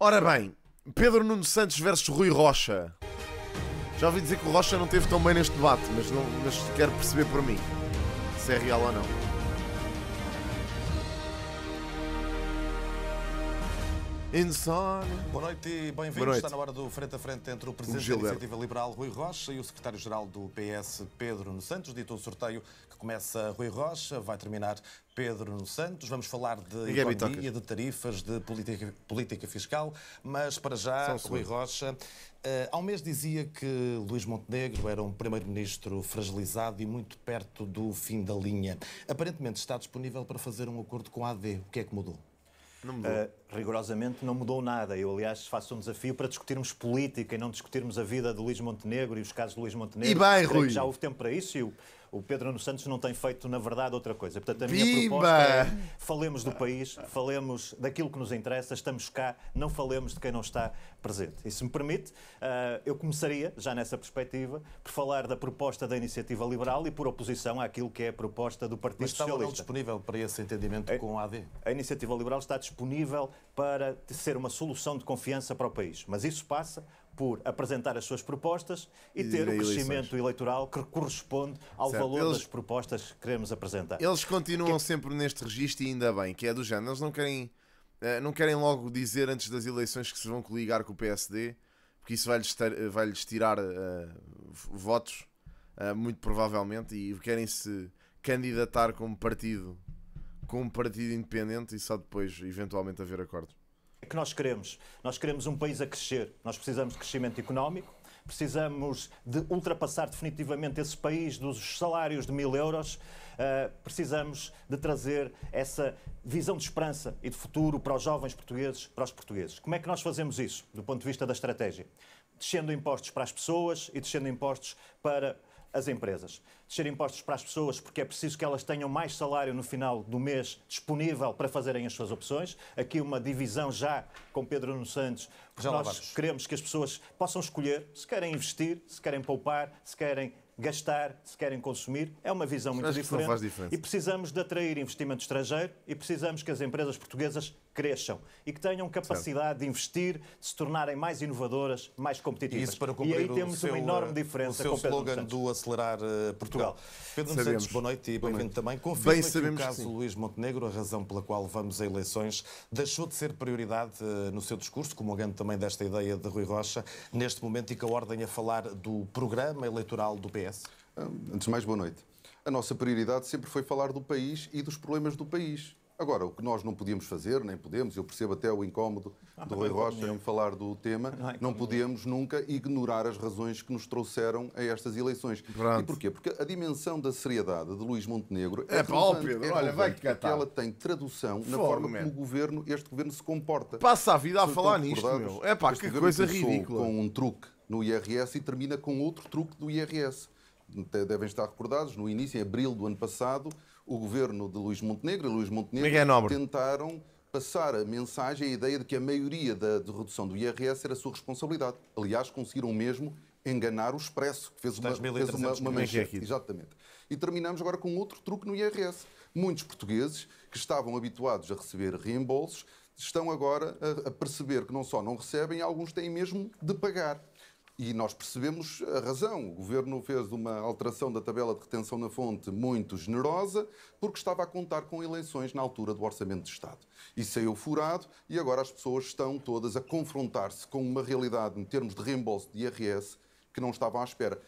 Ora bem, Pedro Nuno Santos versus Rui Rocha. Já ouvi dizer que o Rocha não esteve tão bem neste debate, mas quero perceber por mim se é real ou não. Insónia. Boa noite e bem-vindos. Está na hora do frente a frente entre o Presidente da Iniciativa Liberal, Rui Rocha, e o Secretário-Geral do PS, Pedro Nuno Santos. Dito o sorteio que começa Rui Rocha, vai terminar Pedro Nuno Santos. Vamos falar de economia, de tarifas, de política fiscal, mas para já, Rui Rocha, há um mês dizia que Luís Montenegro era um primeiro-ministro fragilizado e muito perto do fim da linha. Aparentemente está disponível para fazer um acordo com a AD. O que é que mudou? Não mudou. Rigorosamente não mudou nada. Eu, aliás, faço um desafio para discutirmos política e não discutirmos a vida de Luís Montenegro e os casos de Luís Montenegro. E bem, Rui. Já houve tempo para isso e o Pedro Nuno Santos não tem feito, na verdade, outra coisa. Portanto, a minha proposta é falemos do país, falemos daquilo que nos interessa, estamos cá, não falemos de quem não está presente. E se me permite, eu começaria, já nessa perspectiva, por falar da proposta da Iniciativa Liberal e por oposição àquilo que é a proposta do Partido Socialista. Mas está ou não disponível para esse entendimento com a AD? A Iniciativa Liberal está disponível para ser uma solução de confiança para o país. Mas isso passa por apresentar as suas propostas e ter o crescimento eleitoral que corresponde ao valor das propostas que queremos apresentar. Eles continuam sempre neste registro e ainda bem, que é do género. Eles não querem logo dizer antes das eleições que se vão coligar com o PSD, porque isso vai-lhes tirar votos, muito provavelmente, e querem se candidatar como partido independente e só depois, eventualmente, haver acordos. O que nós queremos? Nós queremos um país a crescer. Nós precisamos de crescimento económico, precisamos de ultrapassar definitivamente esse país dos salários de 1000 euros, precisamos de trazer essa visão de esperança e de futuro para os jovens portugueses, para os portugueses. Como é que nós fazemos isso, do ponto de vista da estratégia? Descendo impostos para as pessoas e descendo impostos para as empresas. Descer impostos para as pessoas porque é preciso que elas tenham mais salário no final do mês disponível para fazerem as suas opções. Aqui uma divisão já com Pedro Nuno Santos, porque nós queremos que as pessoas possam escolher se querem investir, se querem poupar, se querem gastar, se querem consumir. É uma visão muito diferente. E precisamos de atrair investimento estrangeiro e precisamos que as empresas portuguesas cresçam e que tenham capacidade de investir, de se tornarem mais inovadoras, mais competitivas. Isso para cumprir e aí temos uma enorme diferença com o slogan do Acelerar Portugal. Pedro Nuno Santos, boa noite e bem-vindo também. Confirma que o caso Luís Montenegro, a razão pela qual vamos a eleições, deixou de ser prioridade no seu discurso, comungando também desta ideia de Rui Rocha, neste momento, e que a ordem a falar do programa eleitoral do PS? Antes de mais, boa noite. A nossa prioridade sempre foi falar do país e dos problemas do país. Agora, o que nós não podíamos fazer, nem podemos, eu percebo até o incómodo do Rui Rocha em falar do tema, não podemos nunca ignorar as razões que nos trouxeram a estas eleições. E porquê? Porque a dimensão da seriedade de Luís Montenegro é Pedro, olha, vai-te catar. Porque ela tem tradução na forma como este governo se comporta. Passa a vida a falar nisto, meu. É pá, que coisa ridícula. Com um truque no IRS e termina com outro truque do IRS. Devem estar recordados, no início, em abril do ano passado, o governo de Luís Montenegro tentaram passar a mensagem, a ideia de que a maioria da redução do IRS era a sua responsabilidade. Aliás, conseguiram mesmo enganar o Expresso, que fez uma manchete. Exatamente. E terminamos agora com outro truque no IRS. Muitos portugueses que estavam habituados a receber reembolsos estão agora a perceber que não só não recebem, alguns têm mesmo de pagar. E nós percebemos a razão. O Governo fez uma alteração da tabela de retenção na fonte muito generosa porque estava a contar com eleições na altura do Orçamento de Estado. E saiu furado e agora as pessoas estão todas a confrontar-se com uma realidade em termos de reembolso de IRS que não estavam à espera.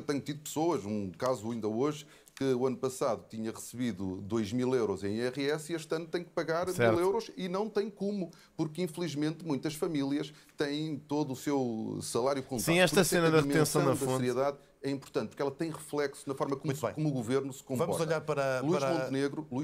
Tenho tido pessoas, um caso ainda hoje, que o ano passado tinha recebido 2.000 euros em IRS e este ano tem que pagar 1.000 euros e não tem como, porque infelizmente muitas famílias têm todo o seu salário contado. Sim, esta cena da retenção na fonte. A seriedade é importante, porque ela tem reflexo na forma como o governo se comporta. Vamos olhar para Luís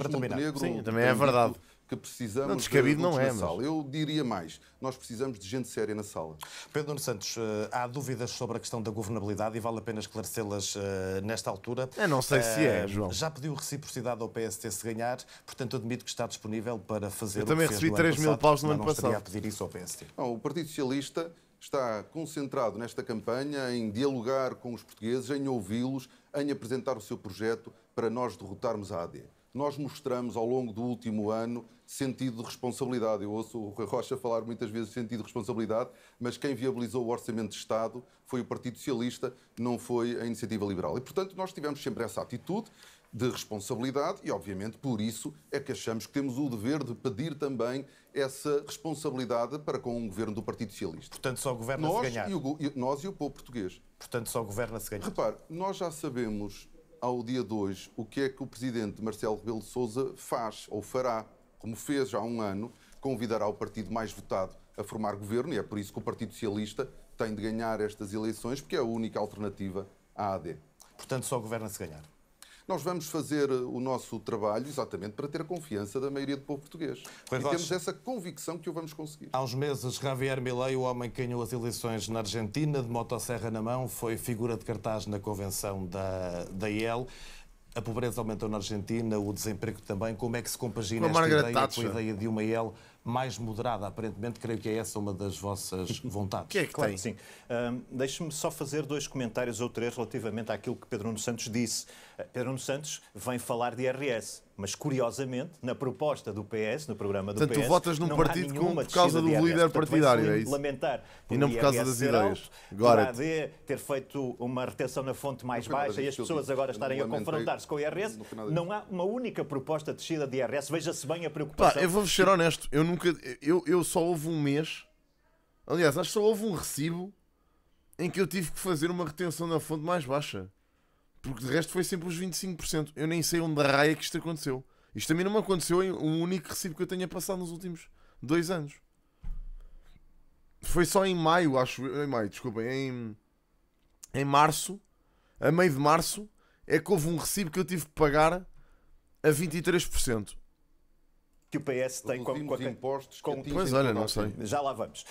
Montenegro, sim, também é verdade. Que precisamos não, descabido não é, na sala. Eu diria mais, nós precisamos de gente séria na sala. Pedro Nuno Santos, há dúvidas sobre a questão da governabilidade e vale a pena esclarecê-las nesta altura. Eu não sei se é, João. Já pediu reciprocidade ao PST se ganhar, portanto admito que está disponível para fazer Eu também recebi 3.000 paus no ano passado. Não estaria a pedir isso ao PST. Não, o Partido Socialista está concentrado nesta campanha em dialogar com os portugueses, em ouvi-los, em apresentar o seu projeto para nós derrotarmos a AD. nós mostramos ao longo do último ano sentido de responsabilidade. Eu ouço o Rui Rocha falar muitas vezes de sentido de responsabilidade, mas quem viabilizou o Orçamento de Estado foi o Partido Socialista, não foi a Iniciativa Liberal. E, portanto, nós tivemos sempre essa atitude de responsabilidade e, obviamente, por isso é que achamos que temos o dever de pedir também essa responsabilidade para com o governo do Partido Socialista. Portanto, só governa-se ganhar. Nós e o povo português. Portanto, só governa-se ganhar. Repare, nós já sabemos, ao dia de hoje, o que é que o Presidente Marcelo Rebelo de Sousa faz ou fará, como fez já há um ano, convidará o partido mais votado a formar governo, e é por isso que o Partido Socialista tem de ganhar estas eleições, porque é a única alternativa à AD. Portanto, só governa-se ganhar. Nós vamos fazer o nosso trabalho exatamente para ter a confiança da maioria do povo português. E temos essa convicção que o vamos conseguir. Há uns meses, Javier Milei, o homem que ganhou as eleições na Argentina, de motosserra na mão, foi figura de cartaz na convenção da IEL. A pobreza aumentou na Argentina, o desemprego também. Como é que se compagina esta ideia com a ideia de uma IEL mais moderada? Aparentemente, creio que é essa uma das vossas vontades. Que é que claro tem? Sim. Deixe-me só fazer 2 comentários ou 3 relativamente àquilo que Pedro Nuno Santos disse. Pedro Nuno Santos vem falar de IRS, mas curiosamente, na proposta do PS, no programa do PS... Portanto, tu votas num partido por causa do líder partidário, é isso? Lamentar e não por causa das ideias. Agora, a AD ter feito uma retenção na fonte mais baixa e as pessoas agora estarem a confrontar-se com o IRS, não há uma única proposta de descida de IRS. Veja-se bem a preocupação. Eu vou ser honesto, eu só houve um mês, aliás, acho que só houve um recibo em que eu tive que fazer uma retenção na fonte mais baixa. Porque de resto foi sempre os 25%. Eu nem sei onde a raia que isto aconteceu. Isto também não me aconteceu em um único recibo que eu tenha passado nos últimos 2 anos. Foi só em maio, em março, a meio de março, é que houve um recibo que eu tive que pagar a 23%. Que o PS tem com impostos. Pois olha, não sei. Já lá vamos.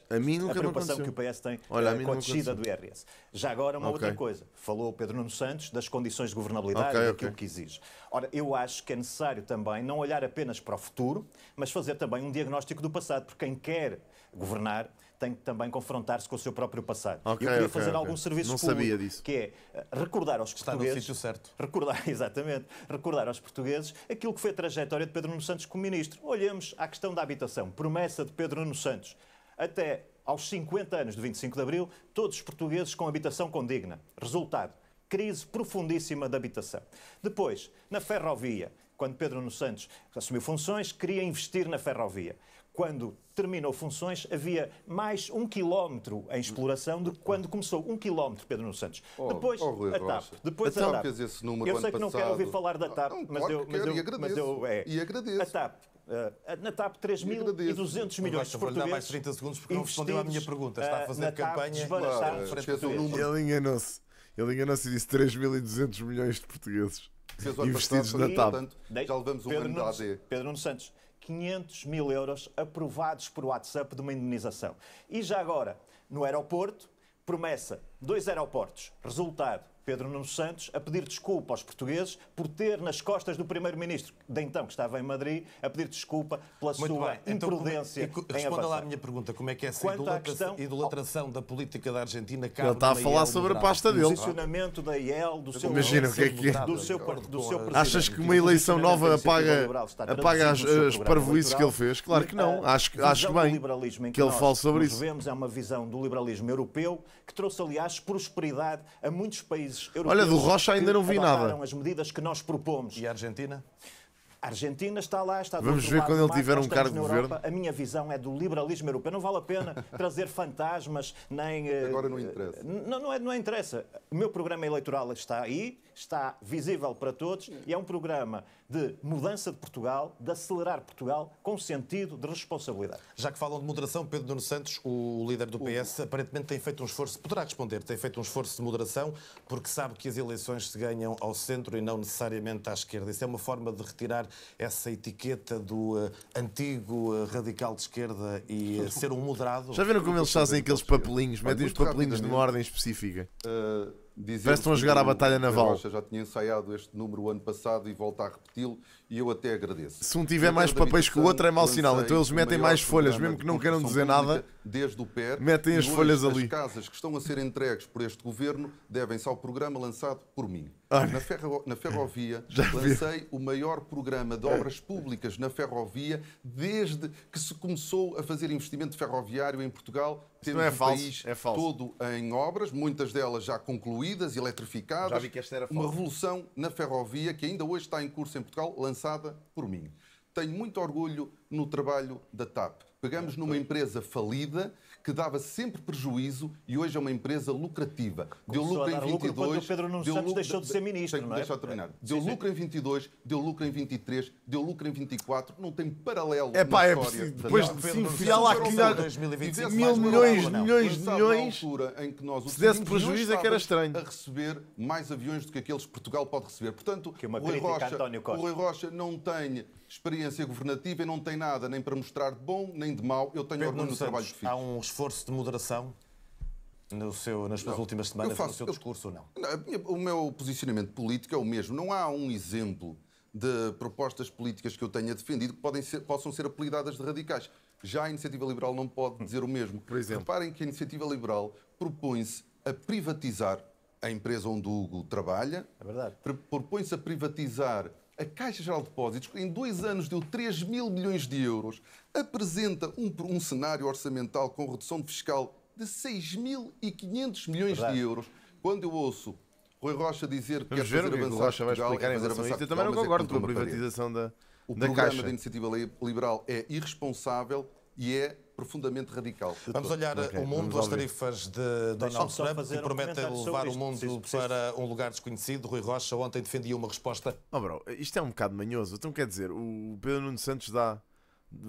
A mim nunca a preocupação que o PS tem com a descida do IRS. Já agora, uma outra coisa. Falou o Pedro Nuno Santos das condições de governabilidade e daquilo que exige. Ora, eu acho que é necessário também não olhar apenas para o futuro, mas fazer também um diagnóstico do passado, porque quem quer governar tem que também confrontar-se com o seu próprio passado. Eu queria fazer algum serviço público, que é recordar aos portugueses... Está no sítio certo. Recordar aos portugueses aquilo que foi a trajetória de Pedro Nuno Santos como ministro. Olhemos à questão da habitação. Promessa de Pedro Nuno Santos. Até aos 50 anos do 25 de Abril, todos os portugueses com habitação condigna. Resultado, crise profundíssima da habitação. Depois, na ferrovia, quando Pedro Nuno Santos assumiu funções, queria investir na ferrovia. Quando terminou funções, havia mais 1 quilómetro em exploração do que quando começou. 1 quilómetro, Pedro Nuno Santos. Depois, a TAP. Depois a TAP. Eu sei que não quero ouvir falar da TAP, mas eu agradeço. A TAP. Na TAP, 3.200 milhões de portugueses. Vou-lhe dar mais 30 segundos porque não respondeu à minha pergunta. Está a fazer campanha. Ele enganou-se. Ele enganou-se e disse 3.200 milhões de portugueses investidos na TAP. Já levamos um ano da AD. Pedro Nuno Santos. 500 mil euros aprovados por WhatsApp de uma indemnização. E já agora, no aeroporto, promessa, 2 aeroportos. Resultado, Pedro Nuno Santos a pedir desculpa aos portugueses por ter nas costas do primeiro-ministro, de então que estava em Madrid, a pedir desculpa pela sua imprudência. Responda lá à minha pergunta, como é que é essa idolatração da política da Argentina cabe? Ele está a falar sobre a pasta dele. O posicionamento da IEL, do seu Imagina o que é que é. Do seu presidente. Achas que uma eleição nova apaga as parvoíces que ele fez? Claro que não. Acho bem que ele fale sobre isso. O que vemos é uma visão do liberalismo europeu que trouxe, aliás, prosperidade a muitos países europeus. Olha, do Rocha ainda não vi nada. As medidas que nós propomos. E a Argentina? A Argentina está lá, está do Vamos ver quando ele tiver um cargo de governo. A minha visão é do liberalismo europeu. Não vale a pena trazer fantasmas, nem... Agora não interessa. Não interessa. O meu programa eleitoral está aí, está visível para todos e é um programa de mudança de Portugal, de acelerar Portugal com sentido de responsabilidade. Já que falam de moderação, Pedro Nuno Santos, o líder do PS, aparentemente tem feito um esforço, poderá responder, tem feito um esforço de moderação porque sabe que as eleições se ganham ao centro e não necessariamente à esquerda. Isso é uma forma de retirar essa etiqueta do antigo radical de esquerda e ser um moderado. Já viram como eles fazem aqueles papelinhos? Metem os papelinhos numa ordem específica. dizer... Parece que estão a jogar a batalha naval. Rocha já tinha ensaiado este número o ano passado e volta a repeti-lo, e eu até agradeço. Se um tiver mais papéis que o outro é mau sinal, então eles metem mais folhas, mesmo que não queiram dizer nada, desde o PER, metem as folhas ali. As casas que estão a ser entregues por este governo devem-se ao programa lançado por mim. Na ferrovia, lancei o maior programa de obras públicas na ferrovia desde que se começou a fazer investimento ferroviário em Portugal. Temos o país todo em obras, muitas delas já concluídas, eletrificadas. Já vi que esta era uma revolução na ferrovia que ainda hoje está em curso em Portugal, lançada por mim. Tenho muito orgulho no trabalho da TAP. Pegamos numa empresa falida que dava sempre prejuízo e hoje é uma empresa lucrativa. Deu lucro em 22, o Pedro Nuno Santos deixou de ser ministro, não é? Deixa eu terminar. Deu lucro em 22, deu lucro em 23, deu lucro em 24, não tem paralelo na história. Depois de se enfiar lá aqui mil milhões, se desse prejuízo é que era estranho. A receber mais aviões do que aqueles que Portugal pode receber. Portanto, o Rui Rocha não tem experiência governativa e não tem nada nem para mostrar de bom nem de mau. Eu tenho orgulho no trabalho que fiz. Há um esforço de moderação nas suas últimas semanas, no seu discurso ou não? O meu posicionamento político é o mesmo. Não há um exemplo de propostas políticas que eu tenha defendido que possam ser apelidadas de radicais. Já a Iniciativa Liberal não pode dizer o mesmo. Por exemplo. Reparem que a Iniciativa Liberal propõe-se a privatizar a empresa onde o Hugo trabalha. É verdade. Propõe-se a privatizar a Caixa Geral de Depósitos, que em 2 anos deu 3 mil milhões de euros, apresenta um cenário orçamental com redução fiscal de 6.500 milhões de euros. Quando eu ouço Rui Rocha dizer que quer fazer avançar Portugal, eu também não concordo com a privatização da Caixa. O programa da Iniciativa Liberal é irresponsável e é profundamente radical. Vamos olhar o mundo, as tarifas de Donald Trump, que prometem levar o mundo para um lugar desconhecido. Rui Rocha ontem defendia uma resposta... Isto é um bocado manhoso. Então quer dizer, o Pedro Nuno Santos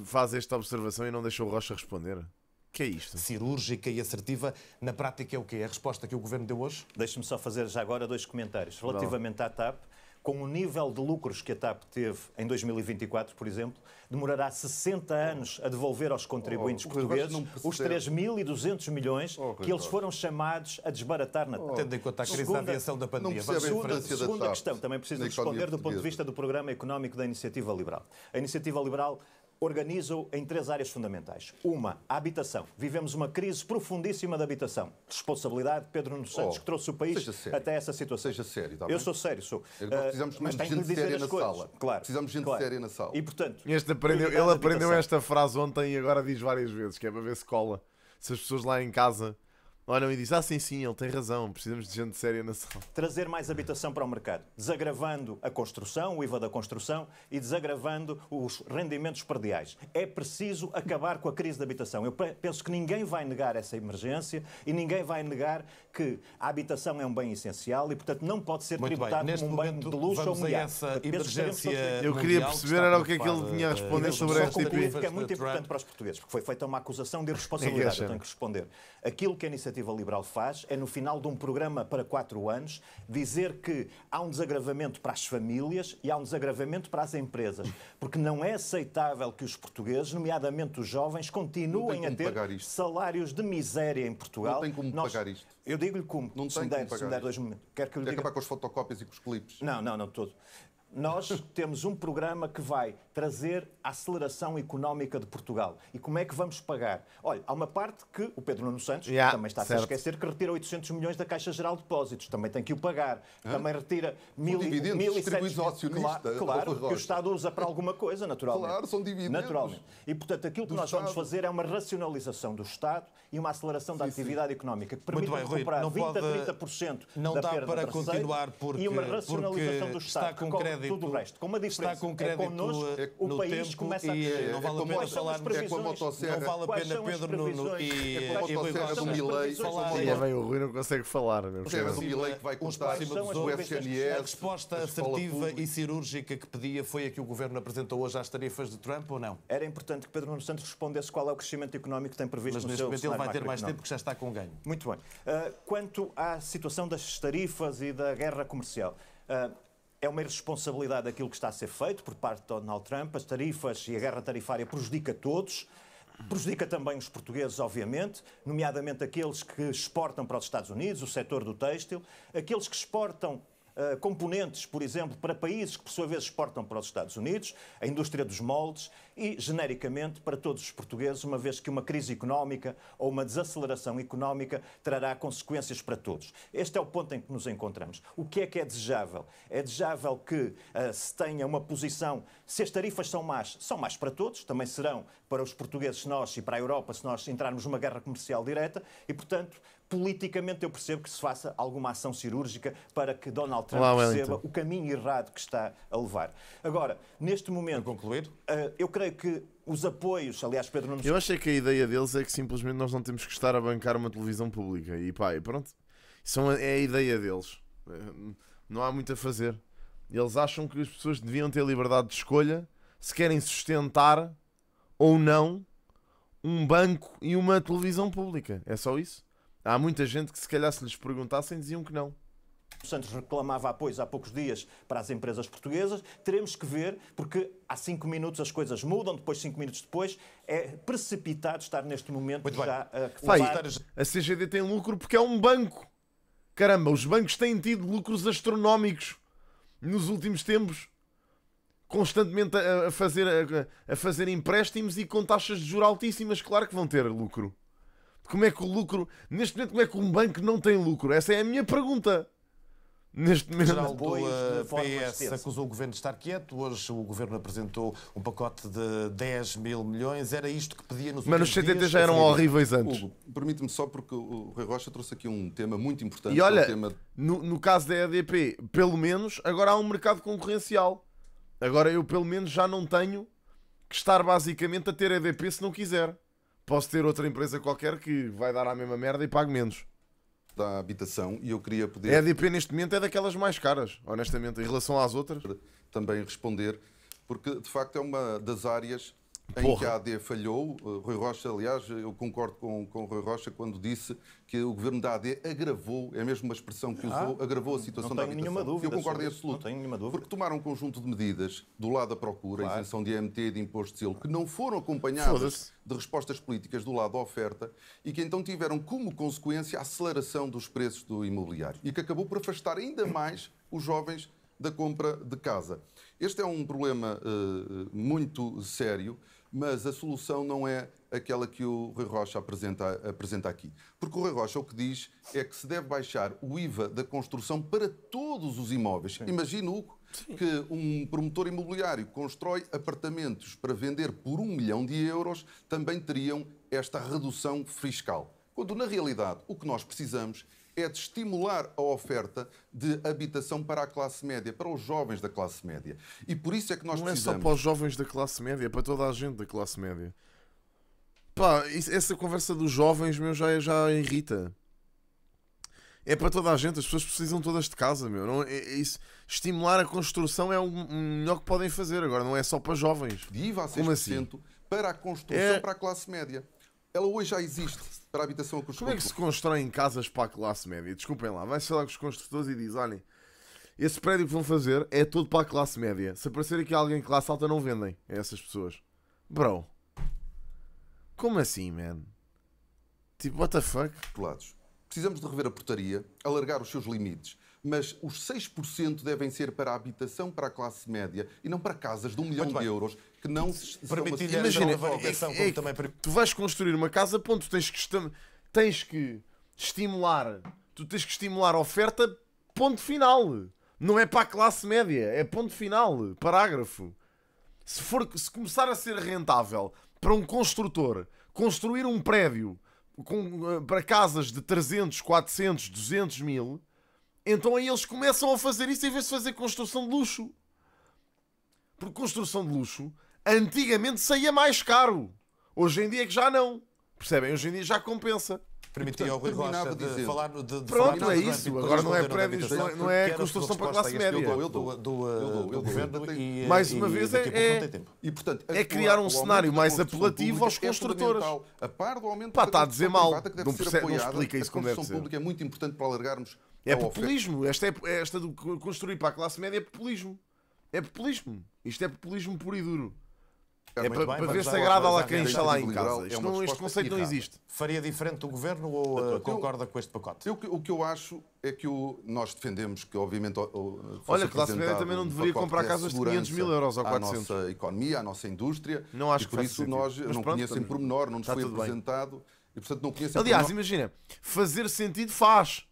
faz esta observação e não deixou o Rocha responder? O que é isto? Cirúrgica e assertiva. Na prática é o quê? É a resposta que o Governo deu hoje? Deixe-me só fazer já agora 2 comentários. Relativamente à TAP, com o nível de lucros que a TAP teve em 2024, por exemplo, demorará 60 anos a devolver aos contribuintes portugueses os 3.200 milhões que eles foram chamados a desbaratar na TAP. Tendo em conta a crise da aviação da pandemia. Segunda questão, também preciso responder do ponto de vista do programa económico da Iniciativa Liberal. A Iniciativa Liberal organiza-o em 3 áreas fundamentais. Uma, a habitação. Vivemos uma crise profundíssima da habitação. Responsabilidade de Pedro Nuno Santos, que trouxe o país até essa situação. Seja sério, tá bem? Eu sou sério, sou. Nós precisamos de gente séria na sala. Claro. Precisamos de gente séria na sala. E, portanto, ele aprendeu esta frase ontem e agora diz várias vezes, que é para ver se cola. Se as pessoas lá em casa olham e dizem, sim, ele tem razão, precisamos de gente séria na sala. Trazer mais habitação para o mercado, desagravando a construção, o IVA da construção e desagravando os rendimentos perdiais. É preciso acabar com a crise da habitação. Eu penso que ninguém vai negar essa emergência e ninguém vai negar que a habitação é um bem essencial e, portanto, não pode ser tributado como um bem de luxo ou mulher. Eu queria perceber era o que é que ele tinha a responder sobre a RTP. Que é muito importante para os portugueses, porque foi feita uma acusação de irresponsabilidade. Eu tenho que responder. Aquilo que a Iniciativa Liberal faz é, no final de um programa para 4 anos, dizer que há um desagravamento para as famílias e há um desagravamento para as empresas. Porque não é aceitável que os portugueses, nomeadamente os jovens, continuem a ter salários de miséria em Portugal. Não tem como pagar isto. Eu digo-lhe como. Não tem como pagar. Se me der 2 momentos. Quer acabar com as fotocópias e com os clipes? Não, todo. Nós temos um programa que vai trazer a aceleração económica de Portugal. E como é que vamos pagar? Olha, há uma parte que o Pedro Nuno Santos também está-se a esquecer que retira 800 milhões da Caixa Geral de Depósitos. Também tem que o pagar. Também retira 1.700... Claro, que o Estado usa para alguma coisa, naturalmente. Claro, são dividendos. Naturalmente. E, portanto, aquilo que nós vamos fazer é uma racionalização do Estado e uma aceleração da atividade económica que permite recuperar 20% a 30% não da perda para continuar porque, e uma racionalização do Estado. Está com crédito, tudo o resto. Com uma diferença. Está com crédito o país começa a crescer. Não vale a pena falar com a motosserra. Não vale a pena Pedro Nuno e Rui Rocha do Milei. O Rui não consegue falar. O Milei que vai cortar o SNS. A resposta assertiva e cirúrgica que pedia foi a que o Governo apresentou hoje às tarifas de Trump ou não? Era importante que Pedro Nuno Santos respondesse qual é o crescimento económico que tem previsto no seu cenário. Mas neste momento ele vai ter mais tempo porque já está com ganho. Muito bem. Quanto à situação das tarifas e da guerra comercial, é uma irresponsabilidade aquilo que está a ser feito por parte de Donald Trump. As tarifas e a guerra tarifária prejudica todos. Prejudica também os portugueses, obviamente, nomeadamente aqueles que exportam para os Estados Unidos, o setor do têxtil, aqueles que exportam componentes, por exemplo, para países que, por sua vez, exportam para os Estados Unidos, a indústria dos moldes e, genericamente, para todos os portugueses, uma vez que uma crise económica ou uma desaceleração económica trará consequências para todos. Este é o ponto em que nos encontramos. O que é desejável? É desejável que se tenha uma posição, se as tarifas são más para todos, também serão para os portugueses e para a Europa se nós entrarmos numa guerra comercial direta e, portanto, politicamente eu percebo que se faça alguma ação cirúrgica para que Donald Trump perceba o caminho errado que está a levar. Agora, neste momento... Para concluir? Eu creio que os apoios, aliás, Pedro Nunes... Eu acho que a ideia deles é que simplesmente nós não temos que estar a bancar uma televisão pública. E pá, e pronto. Isso é a ideia deles. Não há muito a fazer. Eles acham que as pessoas deviam ter liberdade de escolha se querem sustentar ou não um banco e uma televisão pública. É só isso. Há muita gente que, se calhar, se lhes perguntassem, diziam que não. O Santos reclamava apoios há poucos dias para as empresas portuguesas. Teremos que ver, porque há 5 minutos as coisas mudam, depois 5 minutos depois. É precipitado estar neste momento já a CGD tem lucro porque é um banco. Caramba, os bancos têm tido lucros astronómicos nos últimos tempos. Constantemente a fazer empréstimos e com taxas de juros altíssimas. Claro que vão ter lucro. Como é que o lucro... Neste momento, como é que um banco não tem lucro? Essa é a minha pergunta. Neste momento... O geral do PS acusou o Governo de estar quieto. Hoje o Governo apresentou um pacote de 10 mil milhões. Era isto que pedia nos últimos dias? Mas os CTT já eram horríveis antes. Hugo, permite-me só, porque o Rui Rocha trouxe aqui um tema muito importante. E olha, no caso da EDP, pelo menos, agora há um mercado concorrencial. Agora eu, pelo menos, já não tenho que estar basicamente a ter EDP se não quiser. Posso ter outra empresa qualquer que vai dar a mesma merda e pague menos. Da habitação, e eu queria poder... A EDP neste momento é daquelas mais caras, honestamente, em relação às outras. Também responder, porque de facto é uma das áreas em que a AD falhou. Rui Rocha, aliás, eu concordo com o Rui Rocha quando disse que o governo da AD agravou, é mesmo uma expressão que usou, agravou a situação da habitação. Nenhuma dúvida, eu concordo em absoluto. Não tenho nenhuma dúvida. Porque tomaram um conjunto de medidas do lado da procura, a isenção de IMT, de imposto de selo, que não foram acompanhadas de respostas políticas do lado da oferta e que então tiveram como consequência a aceleração dos preços do imobiliário e que acabou por afastar ainda mais os jovens da compra de casa. Este é um problema muito sério, mas a solução não é aquela que o Rui Rocha apresenta aqui. Porque o Rui Rocha o que diz é que se deve baixar o IVA da construção para todos os imóveis. Imagino que um promotor imobiliário constrói apartamentos para vender por 1 milhão de euros, também teriam esta redução fiscal. Quando, na realidade, o que nós precisamos é de estimular a oferta de habitação para a classe média, para os jovens da classe média. E por isso é que nós precisamos... Não é só para os jovens da classe média, é para toda a gente da classe média. Pá, essa conversa dos jovens, meu, já irrita. É para toda a gente, as pessoas precisam todas de casa, meu. Não, isso, estimular a construção é o melhor que podem fazer, agora não é só para jovens. De IVA a 6% assim? Para a construção para a classe média. Ela hoje já existe para a habitação a custo. Como é que se constroem casas para a classe média? Desculpem lá, vai-se falar com os construtores e diz: olhem, esse prédio que vão fazer é todo para a classe média. Se aparecer aqui alguém em classe alta, não vendem a essas pessoas. Bro, como assim, man? Tipo, what the fuck? Precisamos de rever a portaria, alargar os seus limites, mas os 6% devem ser para a habitação para a classe média e não para casas de 1 milhão de euros que não se permitir. Imagina, tu vais construir uma casa, ponto, tens que estimular, tu tens que estimular a oferta, ponto final. Não é para a classe média, é ponto final, parágrafo. Se começar a ser rentável para um construtor construir um prédio para casas de 300, 400, 200 mil, então aí eles começam a fazer isso em vez de fazer construção de luxo. Porque construção de luxo antigamente saía mais caro. Hoje em dia é que já não. Percebem? Hoje em dia já compensa. Permitia ao Rui Rocha de falar de pronto, é isso. Agora não é prédios, não é construção para a classe média. Eu dou do governo e mais uma vez é criar um cenário mais apelativo aos construtores. A par do aumento da está a dizer mal. Não explica isso como deve ser. A construção pública é muito importante para alargarmos. É populismo. Esta de construir para a classe média é populismo. É populismo. Isto é populismo puro e duro. É para ver se agrada lá quem está lá em casa. Este conceito não existe. Faria diferente o Governo ou concorda com este pacote? O que eu acho é que nós defendemos que, obviamente, olha, a classe média também não deveria comprar casas de 500 mil euros ou 400. À nossa economia, à nossa indústria. Não acho e por isso nós não conhecem pormenor, não nos foi apresentado. E, portanto, não conhecem aliás, imagina, fazer sentido faz.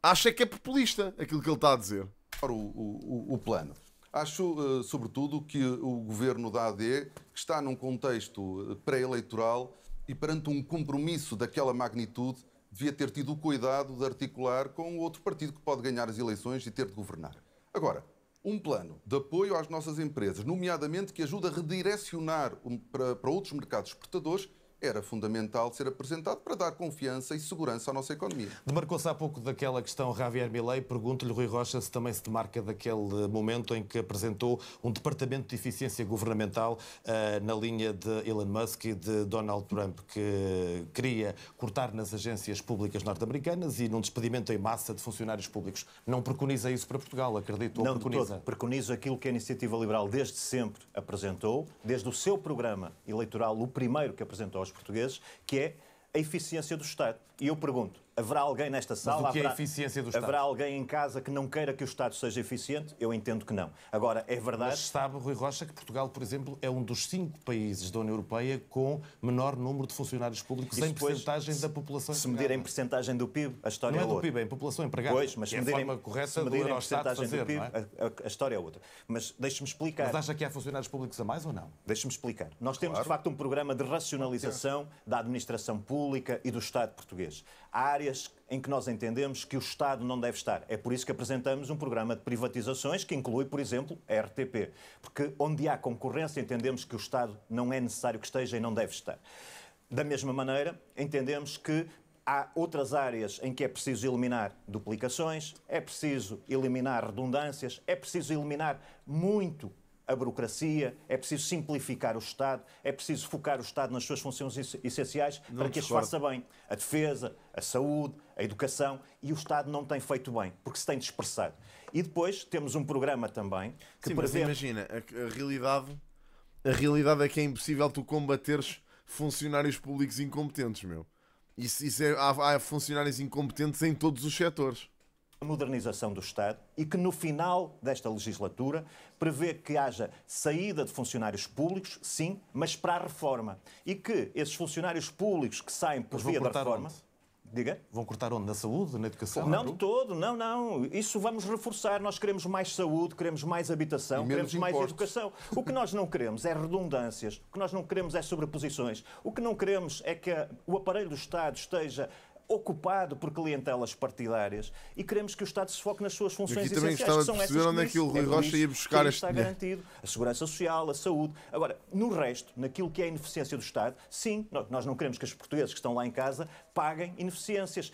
Acha que é populista aquilo que ele está a dizer. O plano. Acho, sobretudo, que o governo da AD, que está num contexto pré-eleitoral e perante um compromisso daquela magnitude, devia ter tido o cuidado de articular com outro partido que pode ganhar as eleições e ter de governar. Agora, um plano de apoio às nossas empresas, nomeadamente que ajuda a redirecionar para outros mercados exportadores, era fundamental ser apresentado para dar confiança e segurança à nossa economia. Demarcou-se há pouco daquela questão Javier Milei. Pergunto-lhe, Rui Rocha, se também se demarca daquele momento em que apresentou um departamento de eficiência governamental na linha de Elon Musk e de Donald Trump, que queria cortar nas agências públicas norte-americanas e num despedimento em massa de funcionários públicos. Não preconiza isso para Portugal, acredito? Não, preconiza? Preconizo aquilo que a Iniciativa Liberal desde sempre apresentou, desde o seu programa eleitoral, o primeiro que apresentou aos portugueses, que é a eficiência do Estado. E eu pergunto, haverá alguém nesta sala, mas o que é a eficiência do Estado? Haverá alguém em casa que não queira que o Estado seja eficiente? Eu entendo que não. Agora, é verdade... Mas sabe, Rui Rocha, que Portugal, por exemplo, é um dos 5 países da União Europeia com menor número de funcionários públicos em percentagem da população empregada. Se medir em percentagem do PIB, a história é outra. Não é do PIB, é em população empregada. Pois, mas é a forma correta do Eurostat fazer, do PIB, não é? A história é outra. Mas deixe-me explicar. Mas acha que há funcionários públicos a mais ou não? Deixe-me explicar. Nós temos, de facto, um programa de racionalização da administração pública e do Estado português. Há áreas em que nós entendemos que o Estado não deve estar. É por isso que apresentamos um programa de privatizações que inclui, por exemplo, a RTP. Porque onde há concorrência entendemos que o Estado não é necessário que esteja e não deve estar. Da mesma maneira, entendemos que há outras áreas em que é preciso eliminar duplicações, é preciso eliminar redundâncias, é preciso eliminar muito a burocracia, é preciso simplificar o Estado, é preciso focar o Estado nas suas funções essenciais para que as faça bem. A defesa, a saúde, a educação, e o Estado não tem feito bem, porque se tem dispersado. E depois temos um programa também que prevê... Mas imagina, a realidade é que é impossível tu combateres funcionários públicos incompetentes, meu. Há funcionários incompetentes em todos os setores. A modernização do Estado e que no final desta legislatura prevê que haja saída de funcionários públicos, sim, mas para a reforma. E que esses funcionários públicos que saem por via da reforma... Onde? Diga? Vão cortar onde? Na saúde, na educação? Não de todo, não. Isso vamos reforçar. Nós queremos mais saúde, queremos mais habitação, queremos mais educação. O que nós não queremos é redundâncias, o que nós não queremos é sobreposições. O que não queremos é que o aparelho do Estado esteja ocupado por clientelas partidárias e queremos que o Estado se foque nas suas funções essenciais, que são essas. Onde é que o Rui Rocha ia buscar este está garantido. A segurança social, a saúde. Agora, no resto, naquilo que é a ineficiência do Estado, sim, nós não queremos que os portugueses que estão lá em casa paguem ineficiências.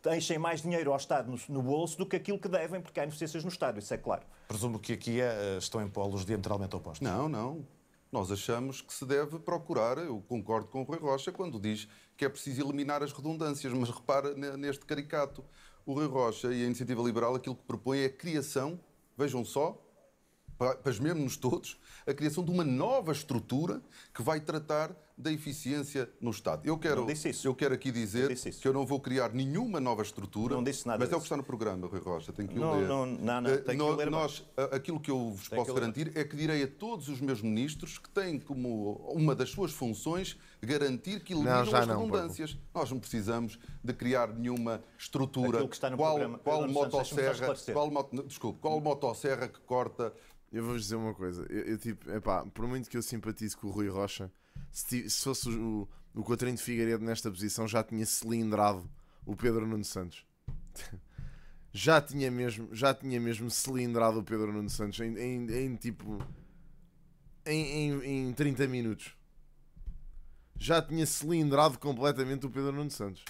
Deixem mais dinheiro ao Estado no bolso do que aquilo que devem, porque há ineficiências no Estado, isso é claro. Presumo que aqui estão em polos diametralmente opostos. Não. Nós achamos que se deve procurar, eu concordo com o Rui Rocha, quando diz que é preciso eliminar as redundâncias, mas repara neste caricato. O Rui Rocha e a Iniciativa Liberal aquilo que propõe é a criação, vejam só, pasmemos-nos todos, a criação de uma nova estrutura que vai tratar da eficiência no Estado. Eu quero aqui dizer que eu não vou criar nenhuma nova estrutura, não disse nada mas disso. é o que está no programa, Rui Rocha, tem que o ler. Tem que ler. Aquilo que eu vos posso garantir é que direi a todos os meus ministros que têm como uma das suas funções garantir que eliminam as redundâncias. Nós não precisamos de criar nenhuma estrutura. Qual motosserra que corta... Eu vou-vos dizer uma coisa. Por muito que eu simpatize com o Rui Rocha, se fosse o Coutinho de Figueiredo nesta posição, já tinha cilindrado o Pedro Nuno Santos. já tinha mesmo cilindrado o Pedro Nuno Santos em 30 minutos. Já tinha cilindrado completamente o Pedro Nuno Santos.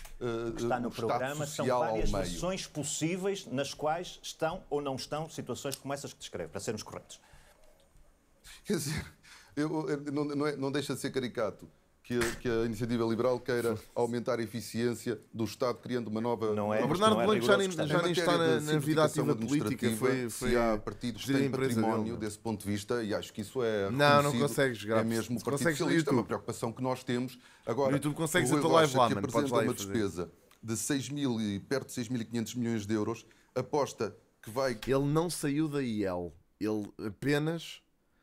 Está no programa, são várias versões possíveis nas quais estão ou não estão situações como essas que descreve, para sermos corretos. Quer dizer, não deixa de ser caricato que a Iniciativa Liberal queira aumentar a eficiência do Estado, criando uma nova... Não é, o Bernardo Blanco já nem está na vida ativa política. Se há partidos que têm património desse ponto de vista, e acho que isso é não consegues, é mesmo o Partido Socialista, é uma preocupação que nós temos. Agora, no YouTube consegues a tua live lá, mano. Apresenta uma despesa de perto de 6.500 milhões de euros, aposta que vai... Ele não saiu da IEL, ele apenas...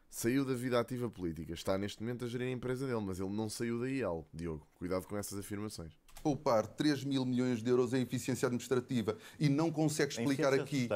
saiu da vida ativa política. Está neste momento a gerir a empresa dele, mas ele não saiu da IEL, Diogo. Cuidado com essas afirmações. Poupar 3.000 milhões de euros em eficiência administrativa e não consegue explicar aqui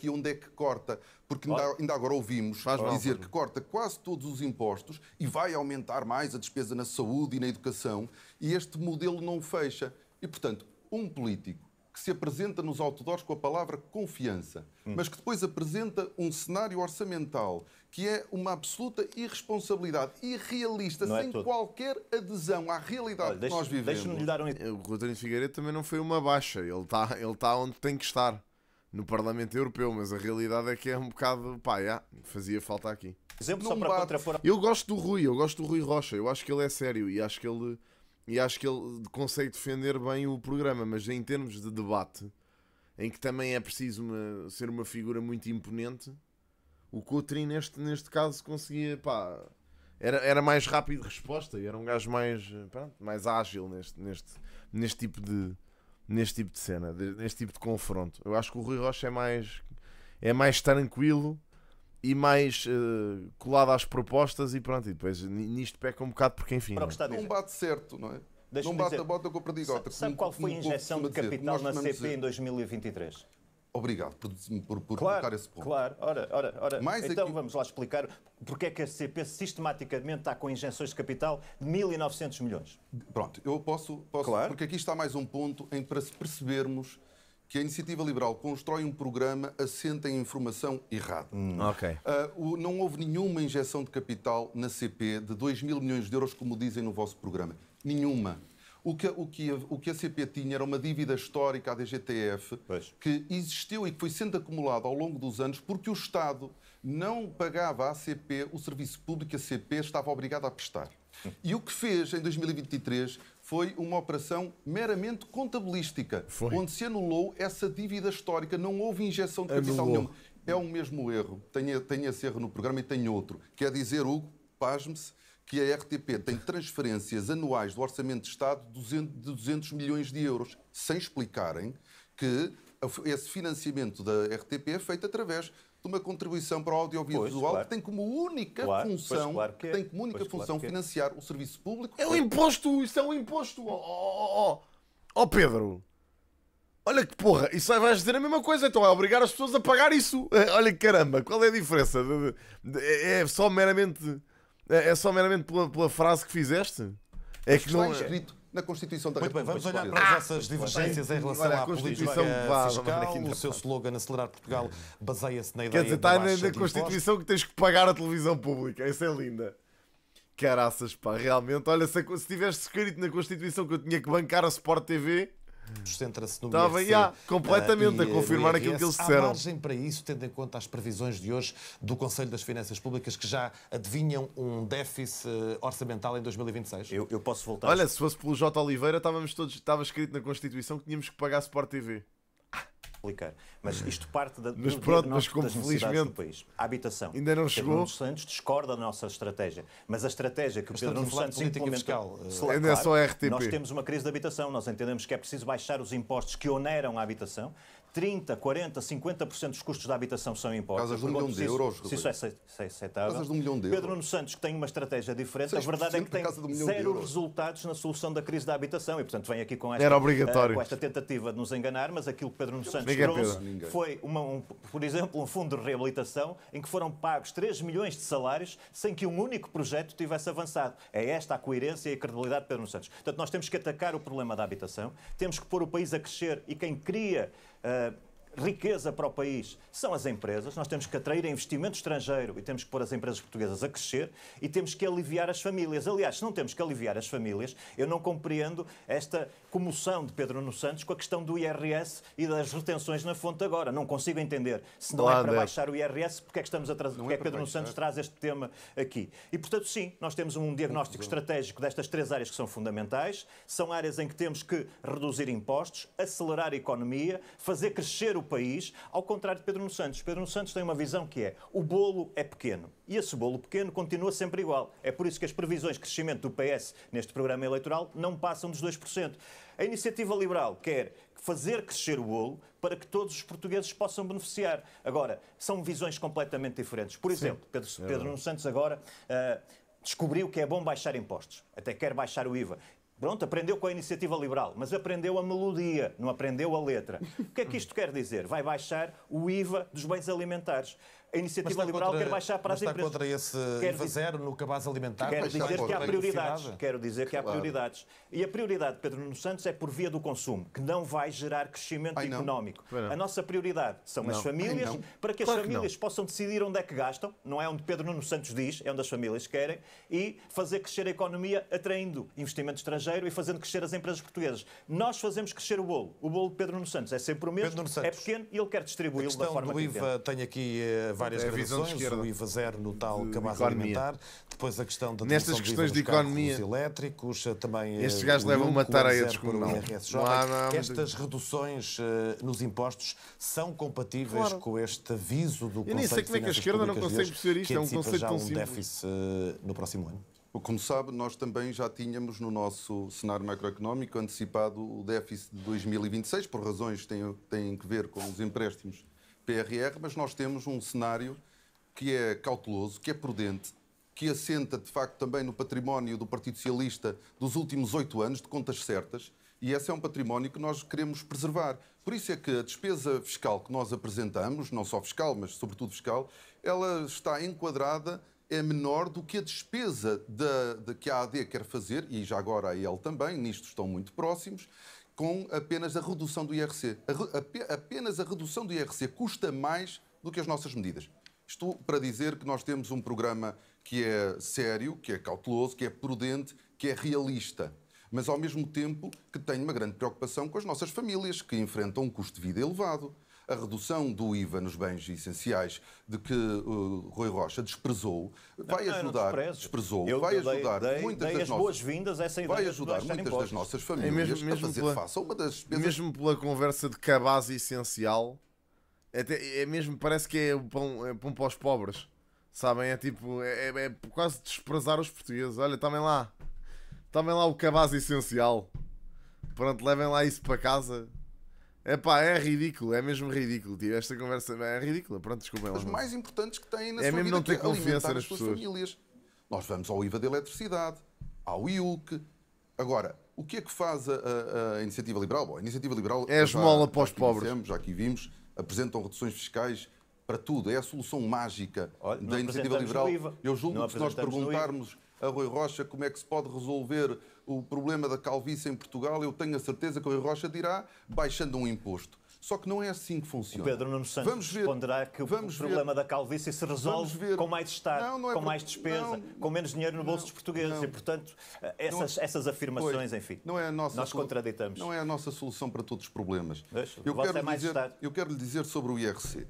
onde é que corta, porque ainda agora ouvimos dizer que corta quase todos os impostos e vai aumentar mais a despesa na saúde e na educação, e este modelo não fecha. E, portanto, um político que se apresenta nos outdoors com a palavra confiança, mas que depois apresenta um cenário orçamental que é uma absoluta irresponsabilidade, irrealista, sem qualquer adesão à realidade que nós vivemos. O Coutinho Figueiredo também não foi uma baixa, ele está onde tem que estar, no Parlamento Europeu, mas a realidade é que é um bocado, fazia falta aqui. Exemplo só para contrapor... Eu gosto do Rui Rocha, eu acho que ele é sério e acho que ele consegue defender bem o programa, mas em termos de debate, em que também é preciso ser uma figura muito imponente, o Coutrinho neste caso conseguia, era mais rápido de resposta e era um gajo mais ágil neste tipo de cena, neste tipo de confronto. Eu acho que o Rui Rocha é mais tranquilo e mais colado às propostas e pronto, e depois nisto peca um bocado porque enfim... Não bate certo, não é? Não bate a bota com a perdigota. Sabe qual foi a injeção de capital na CP em 2023? Obrigado por colocar esse ponto. Claro, ora. Então vamos lá explicar porque é que a CP sistematicamente está com injeções de capital de 1.900 milhões. Pronto, eu posso claro. Porque aqui está mais um ponto em que, para percebermos que a Iniciativa Liberal constrói um programa assente em informação errada. Não houve nenhuma injeção de capital na CP de 2.000 milhões de euros, como dizem no vosso programa. Nenhuma. O que a CP tinha era uma dívida histórica à DGTF que existiu e que foi sendo acumulada ao longo dos anos porque o Estado não pagava à CP o serviço público que a CP estava obrigada a prestar. E o que fez em 2023 foi uma operação meramente contabilística, onde se anulou essa dívida histórica, não houve injeção de capital nenhuma. É o mesmo erro. Tenho esse erro no programa e tenho outro. Quer dizer, Hugo, pasme-se, que a RTP tem transferências anuais do Orçamento de Estado de 200 milhões de euros, sem explicarem que esse financiamento da RTP é feito através de uma contribuição para o audiovisual que tem como única função, financiar o serviço público. É um imposto, isso é um imposto. Pedro, olha que porra, isso vais dizer a mesma coisa, então é obrigar as pessoas a pagar isso. Olha que caramba, qual é a diferença? É só meramente pela frase que fizeste? É que não é escrito na Constituição da República. Muito bem, vamos olhar para essas divergências em relação à política fiscal. O seu slogan Acelerar Portugal baseia-se na ideia da baixa de impostos. Quer dizer, está na Constituição que tens que pagar a televisão pública. Essa é linda. Caraças, realmente. Olha, se tivesse escrito na Constituição que eu tinha que bancar a Sport TV... Centra-se no Estava completamente a confirmar aquilo que eles disseram. Há margem para isso, tendo em conta as previsões de hoje do Conselho das Finanças Públicas, que já adivinham um déficit orçamental em 2026? Eu posso voltar. Olha, se fosse pelo J. Oliveira, estava escrito na Constituição que tínhamos que pagar a Sport TV. Mas isto parte do diagnóstico das necessidades do país. A habitação. Ainda não chegou. Pedro Nuno Santos discorda da nossa estratégia. Mas a estratégia que o Pedro Nuno Santos implementou... Ainda é só a RTP. Nós temos uma crise de habitação. Nós entendemos que é preciso baixar os impostos que oneram a habitação. 30%, 40%, 50% dos custos da habitação são impostos. Casas de 1 milhão de euros. Se isso é aceitável. Casas de 1 milhão de euros. Pedro Nuno Santos, que tem uma estratégia diferente, a verdade é que tem zero resultados na solução da crise da habitação. E, portanto, vem aqui com esta tentativa de nos enganar, mas aquilo que Pedro Nuno Santos trouxe foi, por exemplo, um fundo de reabilitação em que foram pagos 3 milhões de salários sem que um único projeto tivesse avançado. É esta a coerência e a credibilidade de Pedro Nuno Santos. Portanto, nós temos que atacar o problema da habitação, temos que pôr o país a crescer e quem cria riqueza para o país são as empresas. Nós temos que atrair investimento estrangeiro e temos que pôr as empresas portuguesas a crescer e temos que aliviar as famílias. Aliás, se não temos que aliviar as famílias, eu não compreendo esta comoção de Pedro Nuno Santos com a questão do IRS e das retenções na fonte agora. Não consigo entender. Se não é para baixar o IRS, porque é que estamos a trazer, porque é que Pedro Nuno Santos traz este tema aqui? E, portanto, sim, nós temos um diagnóstico estratégico destas 3 áreas que são fundamentais. São áreas em que temos que reduzir impostos, acelerar a economia, fazer crescer o país, ao contrário de Pedro Nuno Santos. Pedro Nuno Santos tem uma visão que é: o bolo é pequeno. E esse bolo pequeno continua sempre igual. É por isso que as previsões de crescimento do PS neste programa eleitoral não passam dos 2%. A Iniciativa Liberal quer fazer crescer o bolo para que todos os portugueses possam beneficiar. Agora, são visões completamente diferentes. Por exemplo, Pedro Nuno Santos agora descobriu que é bom baixar impostos. Até quer baixar o IVA. Pronto, aprendeu com a Iniciativa Liberal, mas aprendeu a melodia, não aprendeu a letra. O que é que isto quer dizer? Vai baixar o IVA dos bens alimentares. A Iniciativa Liberal quer baixar para as empresas. Está contra esse IVA zero no cabaz alimentar? Quero dizer que há prioridades. Quero dizer que há prioridades. E a prioridade de Pedro Nuno Santos é por via do consumo, que não vai gerar crescimento económico. A nossa prioridade são as famílias, para que as famílias possam decidir onde é que gastam, não é onde Pedro Nuno Santos diz, é onde as famílias querem, e fazer crescer a economia atraindo investimento estrangeiro e fazendo crescer as empresas portuguesas. Nós fazemos crescer o bolo. O bolo de Pedro Nuno Santos é sempre o mesmo, é pequeno e ele quer distribuí-lo da forma que entende. A questão do IVA tem aqui várias gradações, o IVA zero no tal cabaz alimentar, depois a questão da nestas questões de economia elétricos, também estes gajos levam uma tareia descomunal. Estas reduções nos impostos são compatíveis com este aviso do Conselho de Finanças Públicas? Eu nem sei como é que a esquerda não consegue perceber isto, é um conceito tão simples. Déficit no próximo ano. Como sabe, nós também já tínhamos no nosso cenário macroeconómico antecipado o déficit de 2026, por razões que têm que ver com os empréstimos PRR, mas nós temos um cenário que é cauteloso, que é prudente, que assenta, de facto, também no património do Partido Socialista dos últimos 8 anos, de contas certas, e esse é um património que nós queremos preservar. Por isso é que a despesa fiscal que nós apresentamos, não só fiscal, mas sobretudo fiscal, ela está enquadrada, é menor do que a despesa que a AD quer fazer, e já agora a EL também, nisto estão muito próximos, com apenas a redução do IRC. Apenas a redução do IRC custa mais do que as nossas medidas. Isto para dizer que nós temos um programa que é sério, que é cauteloso, que é prudente, que é realista, mas ao mesmo tempo que tem uma grande preocupação com as nossas famílias, que enfrentam um custo de vida elevado. A redução do IVA nos bens essenciais de que Rui Rocha desprezou vai ajudar, vai ajudar muitas das boas-vindas essa ideia, vai ajudar muitas das nossas famílias a fazer face a uma das despesas. Mesmo pela conversa de cabaz essencial, é mesmo, parece que é pão para os pobres, sabem? É tipo, é quase desprezar os portugueses. Olha, tomem lá o cabaz essencial, pronto, levem lá isso para casa. É ridículo, é mesmo ridículo, tio. Esta conversa é ridícula, pronto, desculpem. As mais importantes que têm na sua mesmo vida, não ter confiança nas suas pessoas. Famílias. Nós vamos ao IVA da eletricidade, ao IUC. Agora, o que é que faz a Iniciativa Liberal? Bom, a Iniciativa Liberal é a esmola para os pobres. Já aqui vimos, apresentam reduções fiscais para tudo. É a solução mágica da Iniciativa Liberal. Eu julgo que se nós perguntarmos a Rui Rocha como é que se pode resolver o problema da calvície em Portugal, eu tenho a certeza que o Rui Rocha dirá baixando um imposto. Só que não é assim que funciona. O Pedro Nuno Santos responderá que o problema da calvície se resolve com mais Estado, com mais despesa, com menos dinheiro no bolso dos portugueses. E, portanto, essas afirmações, enfim, nós contraditamos. Não é a nossa solução para todos os problemas. Eu quero lhe dizer sobre o IRC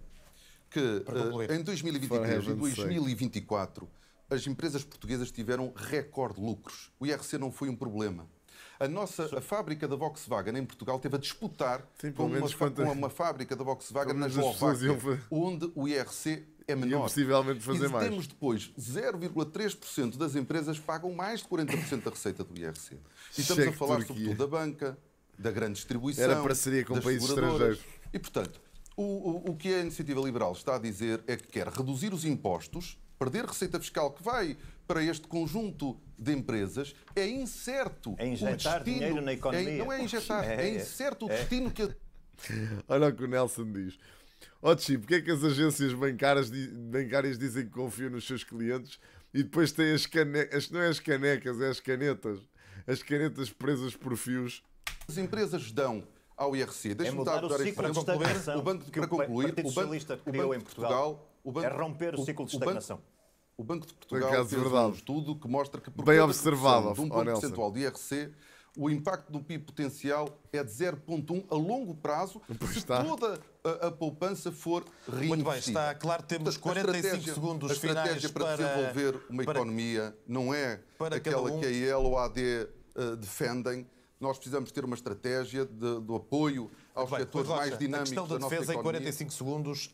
que em 2023 e 2024 as empresas portuguesas tiveram recorde lucros. O IRC não foi um problema. A fábrica da Volkswagen em Portugal teve a disputar com uma fábrica da Volkswagen na Eslováquia, onde o IRC é menor. Possivelmente fazer mais. Temos depois 0,3% das empresas pagam mais de 40% da receita do IRC. E estamos a falar sobretudo da banca, da grande distribuição, era parceria com países estrangeiros. E, portanto, o que a Iniciativa Liberal está a dizer é que quer reduzir os impostos, perder receita fiscal que vai para este conjunto de empresas. É incerto o destino. Dinheiro na economia. Não é injetar, é incerto o destino que... Olha o que o Nelson diz. Chico, porque é que as agências bancárias dizem que confiam nos seus clientes e depois têm as canecas, não é as canecas, é as canetas presas por fios? As empresas dão ao IRC. Deixe-me dar o ciclo de estagnação que o Partido Socialista criou em Portugal. É romper o ciclo de estagnação. O Banco de Portugal fez um estudo que mostra que por bem observado, de um ponto percentual de IRC, o impacto do PIB potencial é de 0,1 a longo prazo, se toda a poupança for reinvestida. Muito bem, está claro, temos 45 segundos finais. A estratégia para desenvolver uma economia não é aquela que a IEL ou a AD defendem. Nós precisamos ter uma estratégia do apoio aos setores mais dinâmicos da nossa economia. A questão da defesa, em 45 segundos,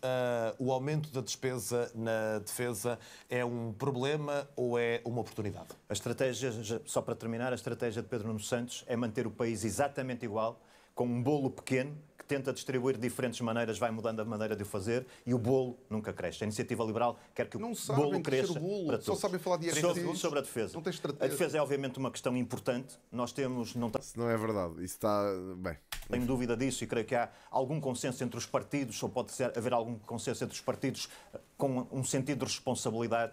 o aumento da despesa na defesa é um problema ou é uma oportunidade? A estratégia, só para terminar, a estratégia de Pedro Nuno Santos é manter o país exatamente igual, com um bolo pequeno, que tenta distribuir de diferentes maneiras, vai mudando a maneira de o fazer, e o bolo nunca cresce. A Iniciativa Liberal quer que o bolo cresça para todos. Só sabem falar de sobre a defesa. Não tem estratégia. A defesa é obviamente uma questão importante. Nós temos... Isso não é verdade. Isso está... Bem... Tenho dúvida disso e creio que há algum consenso entre os partidos, ou pode haver algum consenso entre os partidos com um sentido de responsabilidade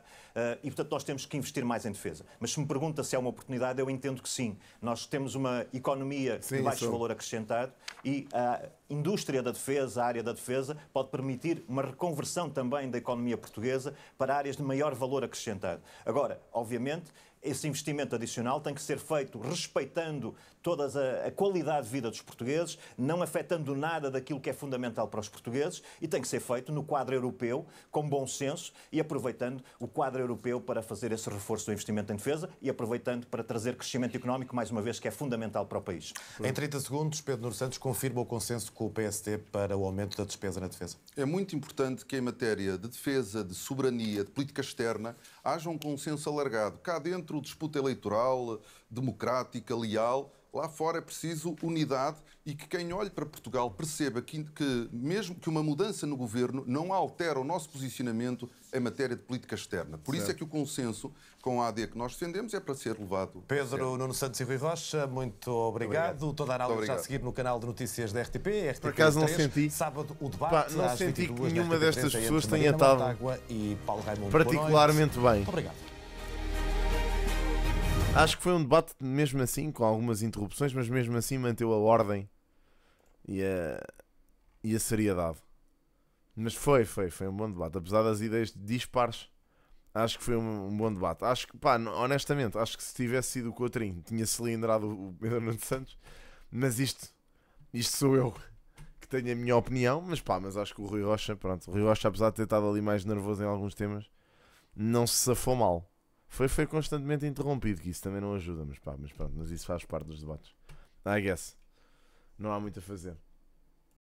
e, portanto, nós temos que investir mais em defesa. Mas se me pergunta se é uma oportunidade, eu entendo que sim. Nós temos uma economia de baixo valor acrescentado e a indústria da defesa, a área da defesa, pode permitir uma reconversão também da economia portuguesa para áreas de maior valor acrescentado. Agora, obviamente, esse investimento adicional tem que ser feito respeitando toda a qualidade de vida dos portugueses, não afetando nada daquilo que é fundamental para os portugueses e tem que ser feito no quadro europeu, com bom senso e aproveitando o quadro europeu para fazer esse reforço do investimento em defesa e aproveitando para trazer crescimento económico, mais uma vez, que é fundamental para o país. Em 30 segundos, Pedro Nuno Santos confirma o consenso com o PSD para o aumento da despesa na defesa. É muito importante que em matéria de defesa, de soberania, de política externa, haja um consenso alargado. Cá dentro, disputa eleitoral, democrática, leal. Lá fora é preciso unidade e que quem olhe para Portugal perceba que mesmo que uma mudança no governo não altera o nosso posicionamento em matéria de política externa. Por isso é que o consenso com a AD que nós defendemos é para ser levado. Pedro Nuno Santos e Rui Rocha, muito obrigado. Toda a análise já a seguir no canal de notícias da RTP. Por acaso não senti. Sábado o debate. Não senti que nenhuma destas pessoas tenha estado particularmente bem. Muito obrigado. Acho que foi um debate, mesmo assim, com algumas interrupções, mas mesmo assim manteve a ordem e a seriedade. Mas foi um bom debate. Apesar das ideias dispares, acho que foi um bom debate. Acho que, honestamente, acho que se tivesse sido o Coutrinho, tinha cilindrado o Pedro Nuno Santos. Mas isto sou eu que tenho a minha opinião. Mas acho que o Rui Rocha, apesar de ter estado ali mais nervoso em alguns temas, não se safou mal. Foi constantemente interrompido, que isso também não ajuda, mas isso faz parte dos debates. I guess. Não há muito a fazer.